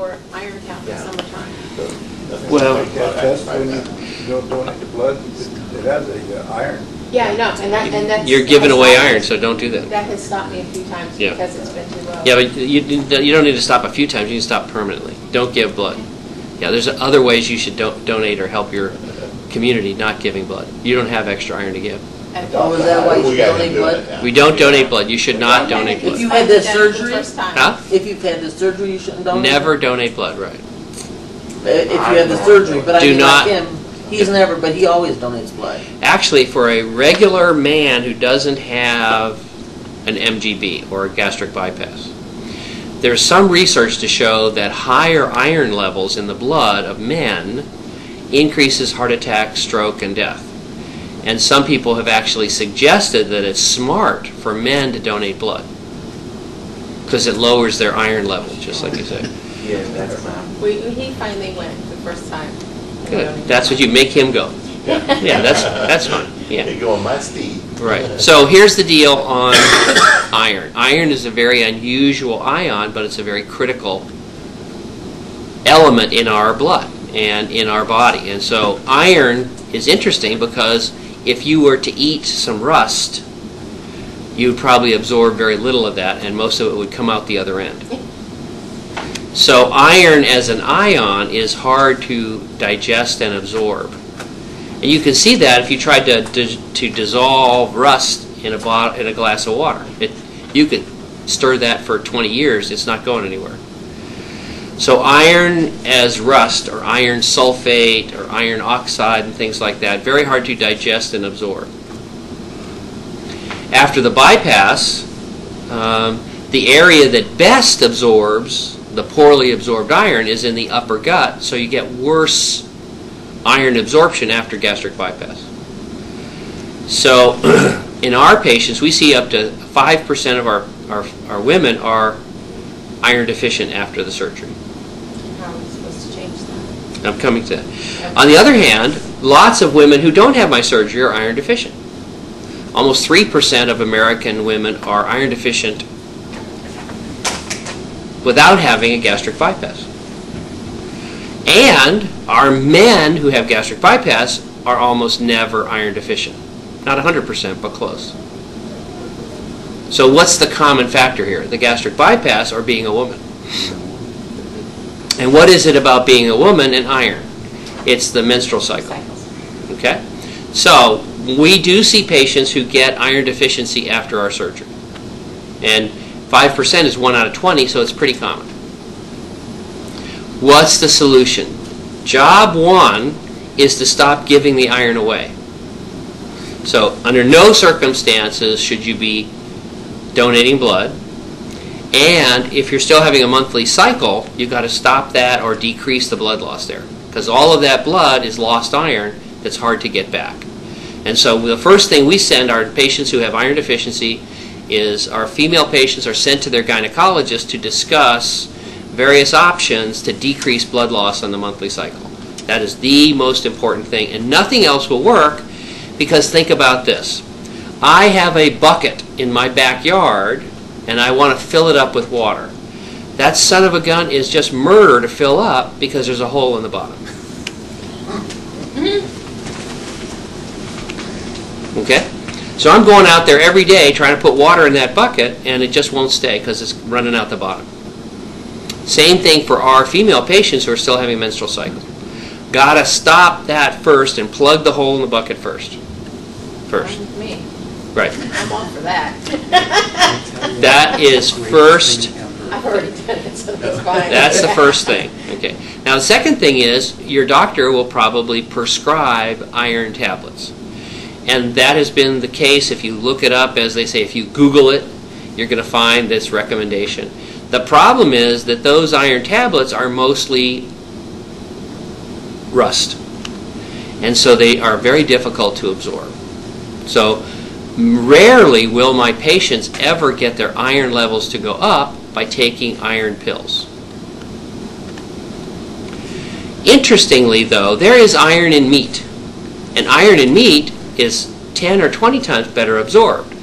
or iron tablets summertime. Well, test when you don't donate the blood, it has a iron. Yeah, I know, and that's... you're giving away iron, so don't do that. That has stopped me a few times Yeah. because it's been too low. Yeah, but you don't need to stop a few times. You can stop permanently. Don't give blood. Yeah, there's other ways you should donate or help your community not giving blood. You don't have extra iron to give. Oh, is that why you donate blood? We don't donate blood. You should not donate If blood. you had this surgery, Huh? if you've had this surgery, you shouldn't donate. Never donate blood, right? If you have the surgery, but I Do mean, not- like him, he's never, but he always donates blood. Actually, for a regular man who doesn't have an MGB or a gastric bypass, there's some research to show that higher iron levels in the blood of men increases heart attack, stroke, and death. And some people have actually suggested that it's smart for men to donate blood because it lowers their iron level, just like you said. Yeah, that's He finally went the first time. Good. That's what you make him go. Yeah, that's fine. Yeah. You go on my speed. Right. So here's the deal on iron. Iron is a very unusual ion, but it's a very critical element in our blood and in our body. And so iron is interesting because if you were to eat some rust, you'd probably absorb very little of that, and most of it would come out the other end. So iron as an ion is hard to digest and absorb. And you can see that if you tried to dissolve rust in a glass of water. You could stir that for 20 years, it's not going anywhere. So iron as rust, or iron sulfate, or iron oxide, and things like that, very hard to digest and absorb. After the bypass, the area that best absorbs the poorly absorbed iron is in the upper gut, so you get worse iron absorption after gastric bypass. So in our patients, we see up to 5% of our women are iron deficient after the surgery. How are we supposed to change that? I'm coming to that. On the other hand, lots of women who don't have my surgery are iron deficient. Almost 3% of American women are iron deficient without having a gastric bypass. And our men who have gastric bypass are almost never iron deficient. Not 100%, but close. So what's the common factor here? The gastric bypass or being a woman? And what is it about being a woman and iron? It's the menstrual cycle. Okay? So we do see patients who get iron deficiency after our surgery. And 5% is 1 out of 20, so it's pretty common. What's the solution? Job one is to stop giving the iron away. So under no circumstances should you be donating blood. And if you're still having a monthly cycle, you've got to stop that or decrease the blood loss there. Because all of that blood is lost iron that's hard to get back. And so the first thing we send our patients who have iron deficiency is our female patients are sent to their gynecologist to discuss various options to decrease blood loss on the monthly cycle. That is the most important thing. And nothing else will work because think about this. I have a bucket in my backyard and I want to fill it up with water. That son of a gun is just murder to fill up because there's a hole in the bottom. Okay? So I'm going out there every day trying to put water in that bucket and it just won't stay because it's running out the bottom. Same thing for our female patients who are still having menstrual cycles. Gotta stop that first and plug the hole in the bucket first. Me. Right. I'm all for that. That is first. I've already done it, so that's fine. That's the first thing. Okay. Now the second thing is your doctor will probably prescribe iron tablets. And that has been the case. If you look it up, as they say, if you Google it, you're going to find this recommendation. The problem is that those iron tablets are mostly rust. And so they are very difficult to absorb. So rarely will my patients ever get their iron levels to go up by taking iron pills. Interestingly, though, there is iron in meat. And iron in meat is 10 or 20 times better absorbed.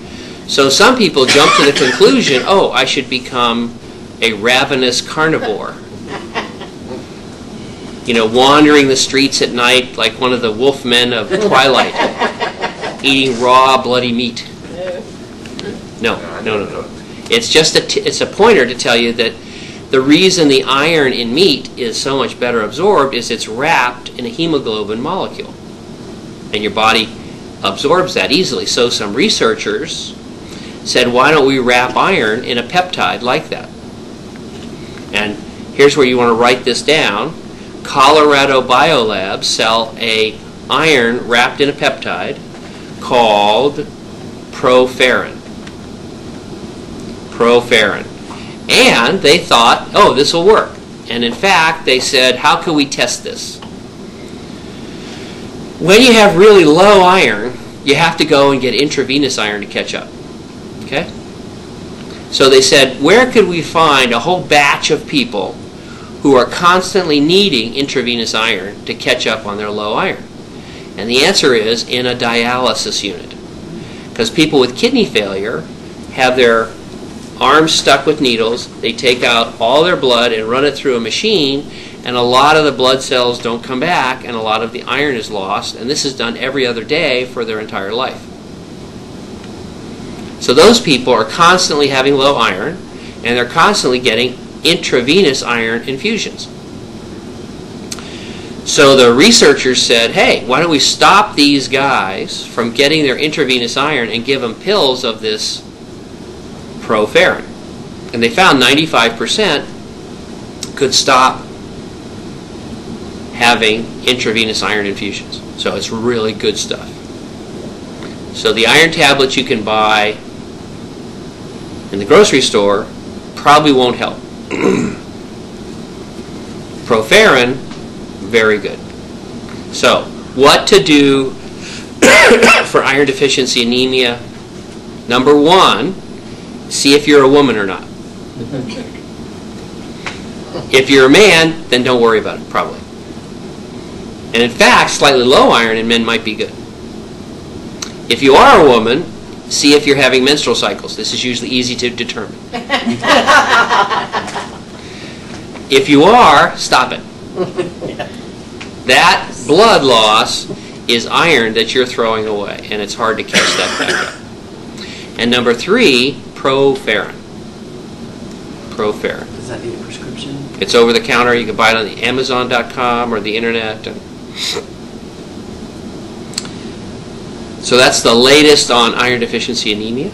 So some people jump to the conclusion, oh, I should become a ravenous carnivore wandering the streets at night like one of the wolf men of Twilight, eating raw, bloody meat. No. It's just it's a pointer to tell you that the reason the iron in meat is so much better absorbed is it's wrapped in a hemoglobin molecule. And your body absorbs that easily. So some researchers said, why don't we wrap iron in a peptide like that? And here's where you want to write this down. Colorado Biolabs sell a iron wrapped in a peptide called proferrin. And they thought, oh, this will work. And in fact, they said, how can we test this? When you have really low iron, you have to go and get intravenous iron to catch up. Okay? So they said, where could we find a whole batch of people who are constantly needing intravenous iron to catch up on their low iron? And the answer is in a dialysis unit. Because people with kidney failure have their arms stuck with needles, they take out all their blood and run it through a machine, and a lot of the blood cells don't come back, and a lot of the iron is lost, and this is done every other day for their entire life. So those people are constantly having low iron, and they're constantly getting intravenous iron infusions. So the researchers said, hey, why don't we stop these guys from getting their intravenous iron and give them pills of this proferrin? And they found 95% could stop having intravenous iron infusions. So it's really good stuff. So the iron tablets you can buy in the grocery store probably won't help. Proferrin, very good. So, what to do for iron deficiency anemia? Number one, see if you're a woman or not. If you're a man, then don't worry about it, probably. And in fact, slightly low iron in men might be good. If you are a woman, see if you're having menstrual cycles. This is usually easy to determine. If you are, stop it. That blood loss is iron that you're throwing away, and it's hard to catch that back up. And number three, proferrin. Proferrin. Does that need a prescription? It's over the counter. You can buy it on the Amazon.com or the internet. So that's the latest on iron deficiency anemia.